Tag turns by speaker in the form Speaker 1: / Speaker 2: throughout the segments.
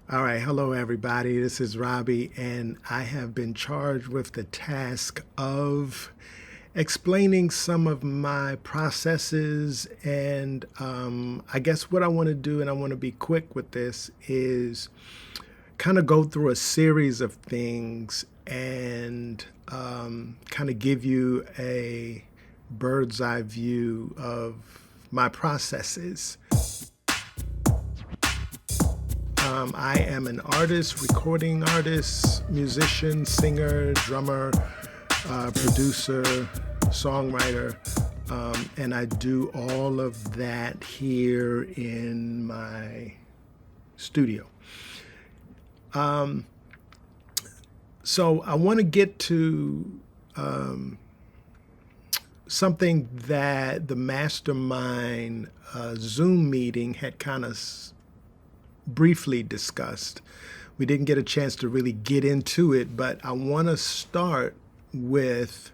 Speaker 1: All right, hello everybody. This is Robbie, and I have been charged with the task of explaining some of my processes. And I guess what I want to do, and I want to be quick with this, is kind of go through a series of things and kind of give you a bird's eye view of my processes. I am an artist, recording artist, musician, singer, drummer, producer, songwriter, and I do all of that here in my studio. So I want to get to something that the mastermind Zoom meeting had kind of briefly discussed. We didn't get a chance to really get into it, but I want to start with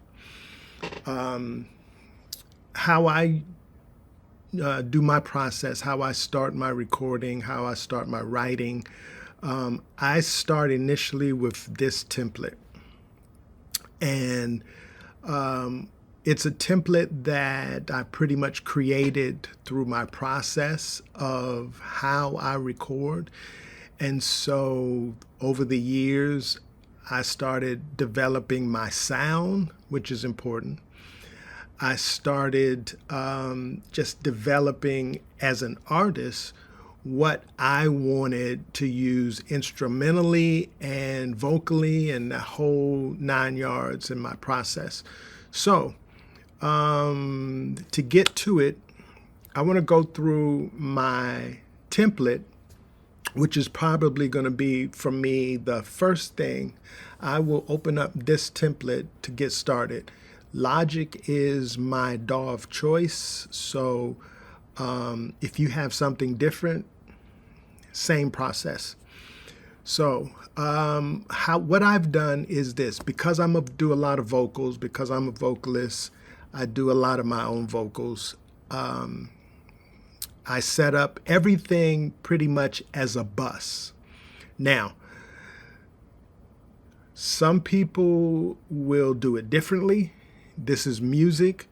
Speaker 1: how I do my process, how I start my recording, how I start my writing. I start initially with this template. And it's a template that I pretty much created through my process of how I record. And so over the years, I started developing my sound, which is important. I started just developing as an artist what I wanted to use instrumentally and vocally and the whole 9 yards in my process. So to get to it, I want to go through my template, which is probably going to be, for me, the first thing. I will open up this template to get started. Logic is my DAW of choice. So if you have something different, same process. So what I've done is this. Because do a lot of vocals, because I'm a vocalist, I do a lot of my own vocals. I set up everything pretty much as a bus. Now, some people will do it differently. This is music.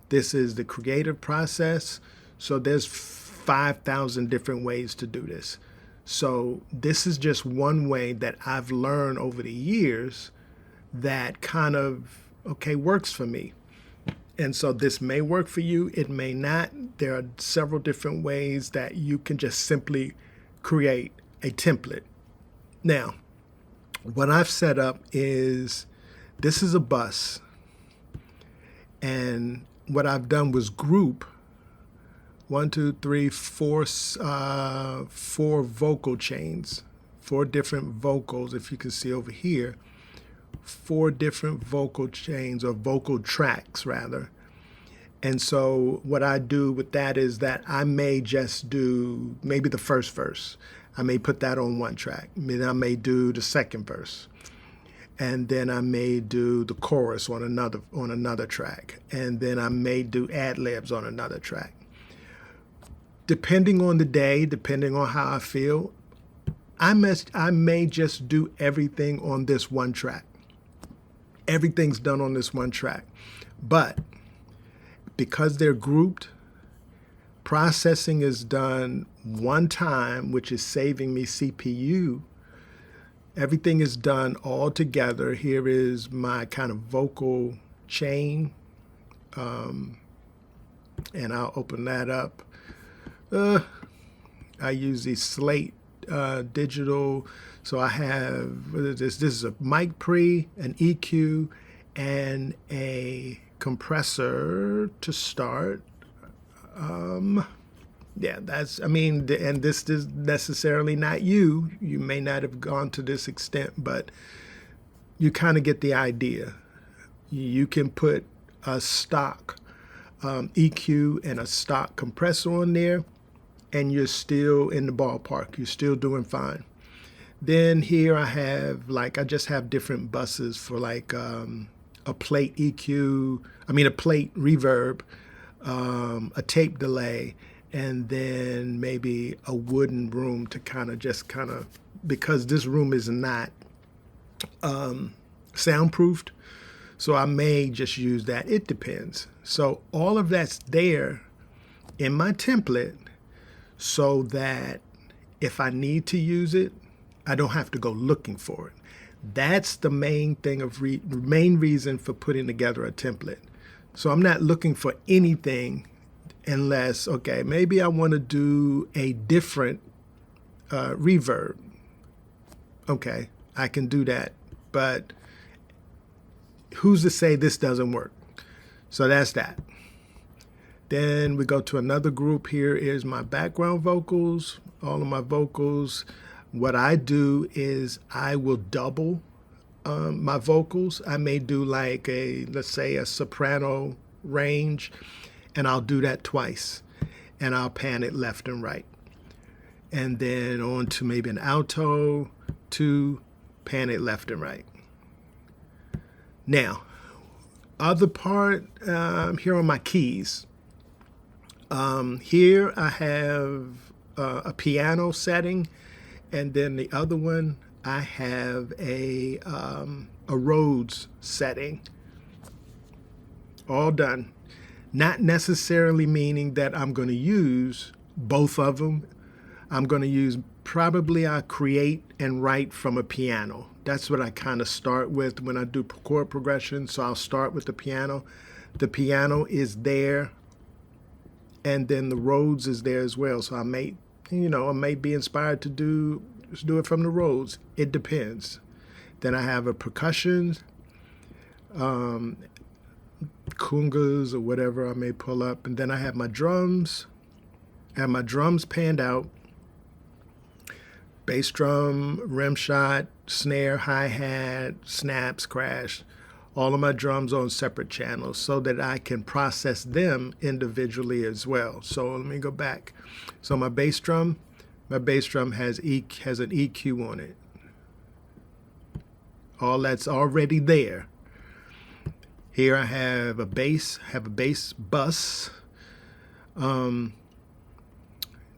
Speaker 1: This is the creative process. So there's 5,000 different ways to do this. So this is just one way that I've learned over the years that kind of, okay, works for me. And so this may work for you, it may not. There are several different ways that you can just simply create a template. Now, what I've set up is, this is a bus. And what I've done was group 1, 2, 3, 4, 4 vocal chains, 4 different vocals, if you can see over here. 4 different vocal chains, or vocal tracks rather. And so what I do with that is that I may just do maybe the first verse. I may put that on one track. Then I may do the second verse. And then I may do the chorus on another track. And then I may do ad-libs on another track. Depending on the day, depending on how I feel, I may just do everything on this one track. Everything's done on this one track. But because they're grouped, processing is done one time, which is saving me CPU. Everything is done all together. Here is my kind of vocal chain. And I'll open that up. I use the Slate digital. So I have, this is a mic pre, an EQ, and a compressor to start. Yeah, and this is necessarily not you. You may not have gone to this extent, but you kind of get the idea. You can put a stock EQ and a stock compressor on there, and you're still in the ballpark. You're still doing fine. Then here I just have different buses for a plate EQ, a plate reverb, a tape delay, and then maybe a wooden room to kind of because this room is not soundproofed, so I may just use that. It depends. So all of that's there in my template so that if I need to use it, I don't have to go looking for it. That's the main thing main reason for putting together a template. So I'm not looking for anything unless, okay, maybe I want to do a different reverb. Okay, I can do that, but who's to say this doesn't work? So that's that. Then we go to another group. Here is my background vocals, all of my vocals. What I do is I will double my vocals. I may do like let's say a soprano range, and I'll do that twice, and I'll pan it left and right. And then on to maybe an alto, to pan it left and right. Now, other part, here are my keys. Here I have a piano setting, and then the other one I have a Rhodes setting. All done. Not necessarily meaning that I'm going to use both of them. I'm going to use probably I create and write from a piano. That's what I kind of start with when I do chord progression. So I'll start with the piano. The piano is there, and then the Rhodes is there as well. So I may be inspired to do it from the Rhodes. It depends. Then I have a percussion, congas or whatever I may pull up, and then I have my drums. I have my drums panned out. Bass drum, rim shot, snare, hi-hat, snaps, crash. All of my drums on separate channels so that I can process them individually as well. So let me go back. So my bass drum has an EQ on it. All that's already there. Here I have a bass bus.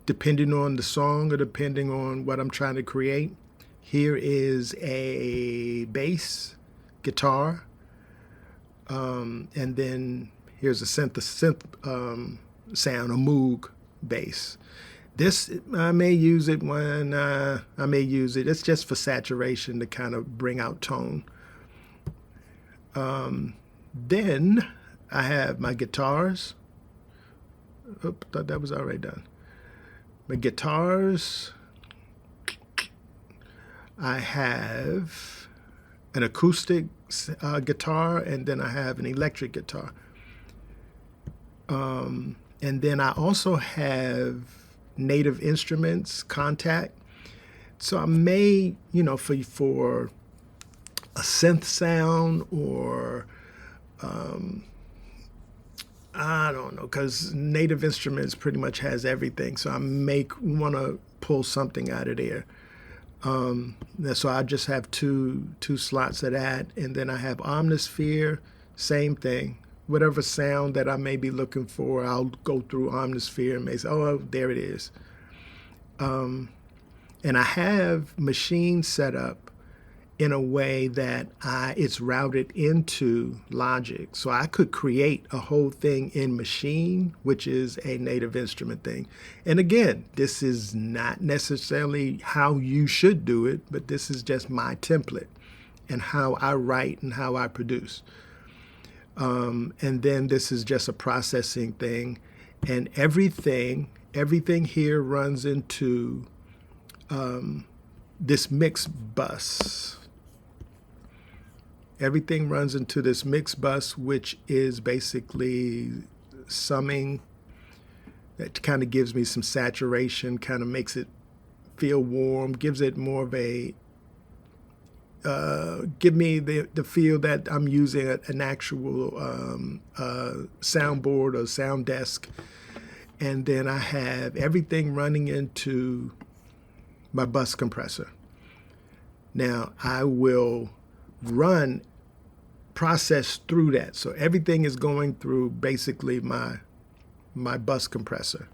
Speaker 1: Depending on the song or depending on what I'm trying to create. Here is a bass guitar. And then here's a synth sound, a Moog bass. This, I may use it when it's just for saturation to kind of bring out tone. Then I have my guitars. I thought that was already done. My guitars, I have an acoustic guitar, and then I have an electric guitar. And then I also have native instruments, contact. So I may, for a synth sound or I don't know, because Native Instruments pretty much has everything. So I may want to pull something out of there. So I just have two slots of that. And then I have Omnisphere, same thing. Whatever sound that I may be looking for, I'll go through Omnisphere and may say, oh, there it is. And I have machine set up in a way that it's routed into Logic. So I could create a whole thing in Machine, which is a Native Instrument thing. And again, this is not necessarily how you should do it, but this is just my template and how I write and how I produce. And then this is just a processing thing. And everything here runs into this mix bus. Everything runs into this mix bus, which is basically summing. That kind of gives me some saturation, kind of makes it feel warm, gives it more of a, give me the feel that I'm using an actual soundboard or sound desk. And then I have everything running into my bus compressor. Now I will process through that. So everything is going through basically my bus compressor.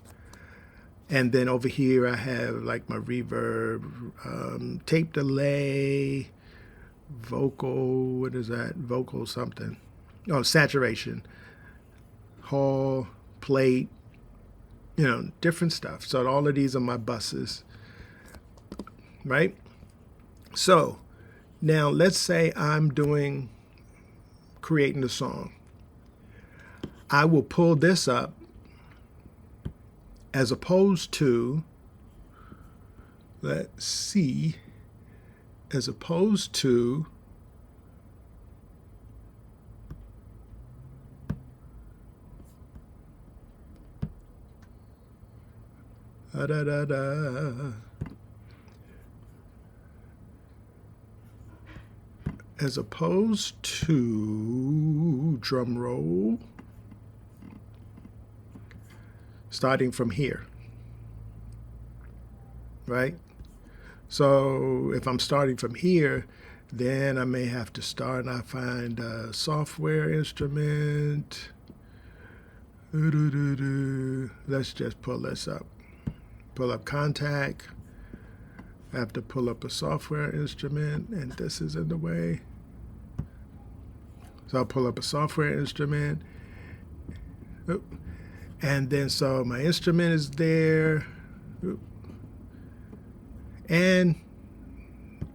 Speaker 1: And then over here I have like my reverb, tape delay, vocal, what is that? Vocal something. Oh, saturation, hall, plate, different stuff. So all of these are my buses, right? So now let's say I'm creating a song. I will pull this up as opposed to, let's see, as opposed to as opposed to drum roll, starting from here, right? So if I'm starting from here, then I may have to start and I find a software instrument. Let's just pull this up. Pull up Contact. I have to pull up a software instrument, and this is in the way. So I'll pull up a software instrument. And then so my instrument is there. And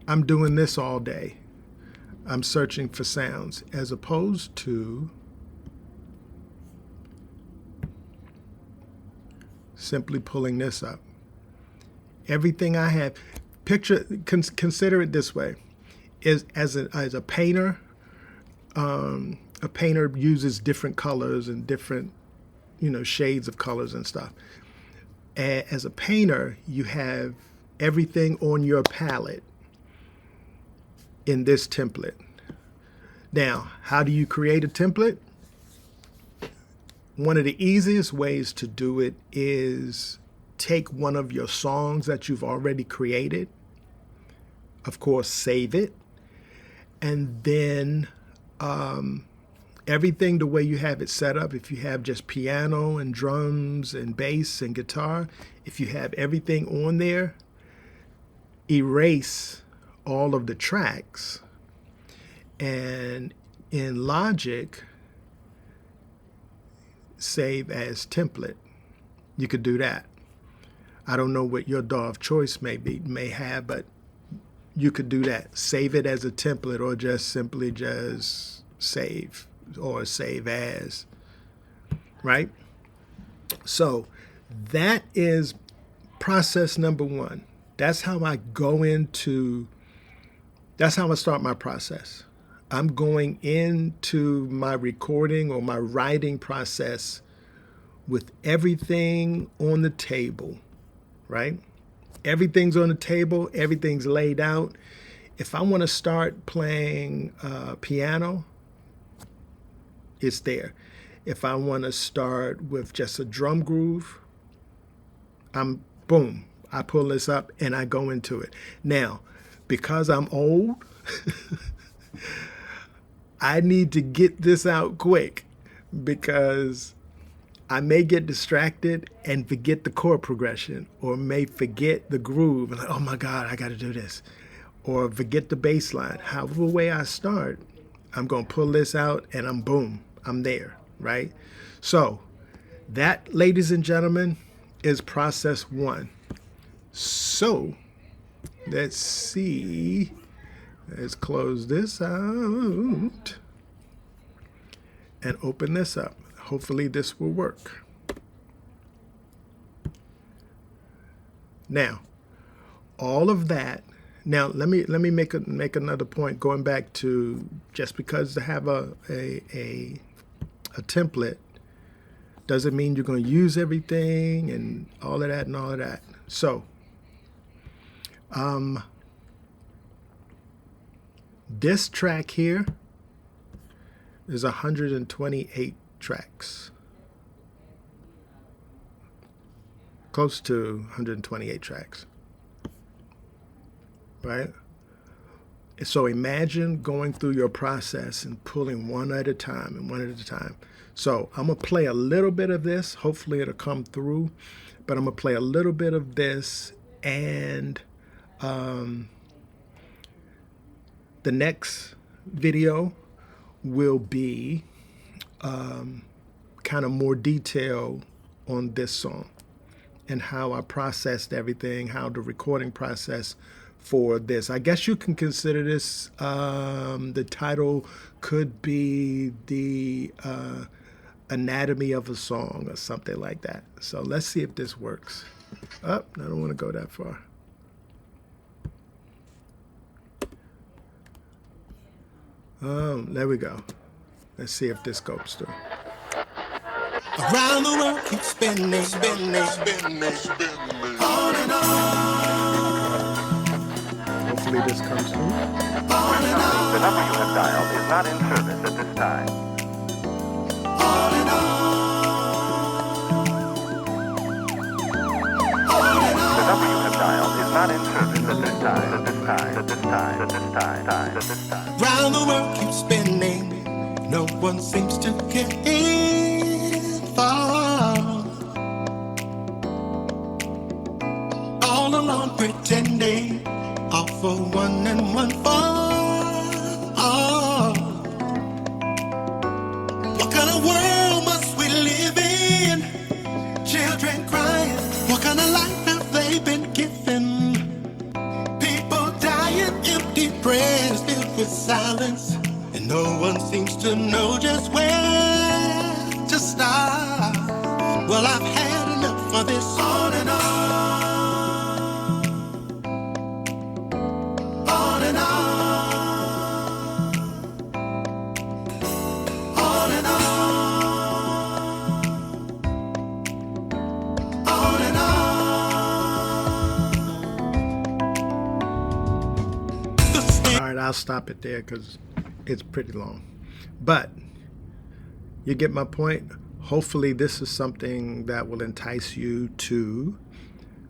Speaker 1: I'm doing this all day. I'm searching for sounds as opposed to simply pulling this up. Everything I have, consider it this way: as a painter, a painter uses different colors and different, shades of colors and stuff. As a painter, you have everything on your palette in this template. Now, how do you create a template? One of the easiest ways to do it is take one of your songs that you've already created, of course, save it, and then everything the way you have it set up, if you have just piano and drums and bass and guitar, if you have everything on there, erase all of the tracks, and in Logic, save as template. You could do that. I don't know what your DAW of choice may have, but you could do that. Save it as a template, or just simply just save, or save as, right? So that is process number one. That's how I start my process. I'm going into my recording or my writing process with everything on the table, right? Everything's on the table, everything's laid out. If I want to start playing piano, it's there. If I want to start with just a drum groove, boom, I pull this up and I go into it. Now, because I'm old, I need to get this out quick, because I may get distracted and forget the chord progression, or may forget the groove. And like, oh my God, I got to do this. Or forget the bass line. However way I start, I'm going to pull this out and I'm there, right? So that, ladies and gentlemen, is process one. So let's see. Let's close this out and open this up. Hopefully this will work. Now, all of that. Now let me make another point. Going back to, just because to have a template doesn't mean you're going to use everything and all of that. So, this track here is 128 tracks. Close to 128 tracks. Right? So imagine going through your process and pulling one at a time and one at a time. So I'm going to play a little bit of this. Hopefully it'll come through. But I'm going to play a little bit of this. And the next video will be kind of more detail on this song and how I processed everything, how the recording process for this. I guess you can consider this, the title could be the anatomy of a song or something like that. So let's see if this works. Oh, I don't want to go that far. There we go. Let's see if this goes through.
Speaker 2: Around the world, keep spinning, spinning, spinning, spinning. On and on.
Speaker 1: Hopefully this comes through.
Speaker 2: On and on.
Speaker 3: The number you have dialed is not in service at this time.
Speaker 2: On and on. On and on.
Speaker 3: The number you have dialed is not in service at this time, at this time, at this time, at this time, at this time.
Speaker 2: Round the world, keep spinning. No one seems to get far. All alone pretending, all for one and one for all. What kind of world must we live in? Children crying. What kind of life have they been given? People dying, empty prayers filled with silence. And no one seems to know just where to start. Well, I've had enough of this on and on. On and on. On and on. On and on.
Speaker 1: All right, I'll stop it there because it's pretty long. But you get my point. Hopefully this is something that will entice you to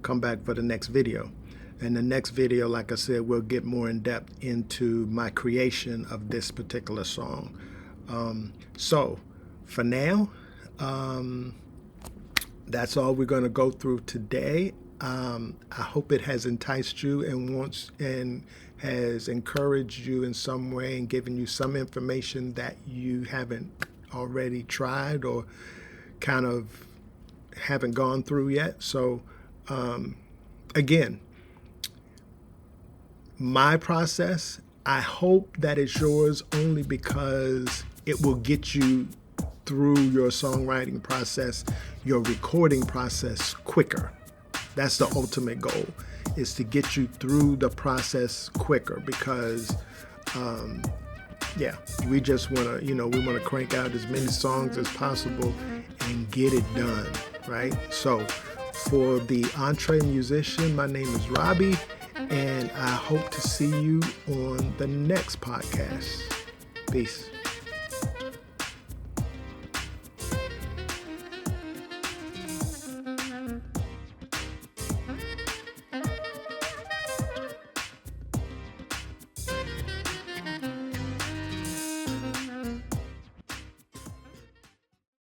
Speaker 1: come back for the next video. And the next video, like I said, we'll get more in depth into my creation of this particular song. So for now, that's all we're going to go through today. I hope it has enticed you and has encouraged you in some way and given you some information that you haven't already tried or kind of haven't gone through yet. So again, my process, I hope that it's yours only because it will get you through your songwriting process, your recording process quicker. That's the ultimate goal, is to get you through the process quicker because yeah, we just want to, we want to crank out as many songs as possible and get it done, right? So for the EntreMusician, my name is Robbie, and I hope to see you on the next podcast. Peace.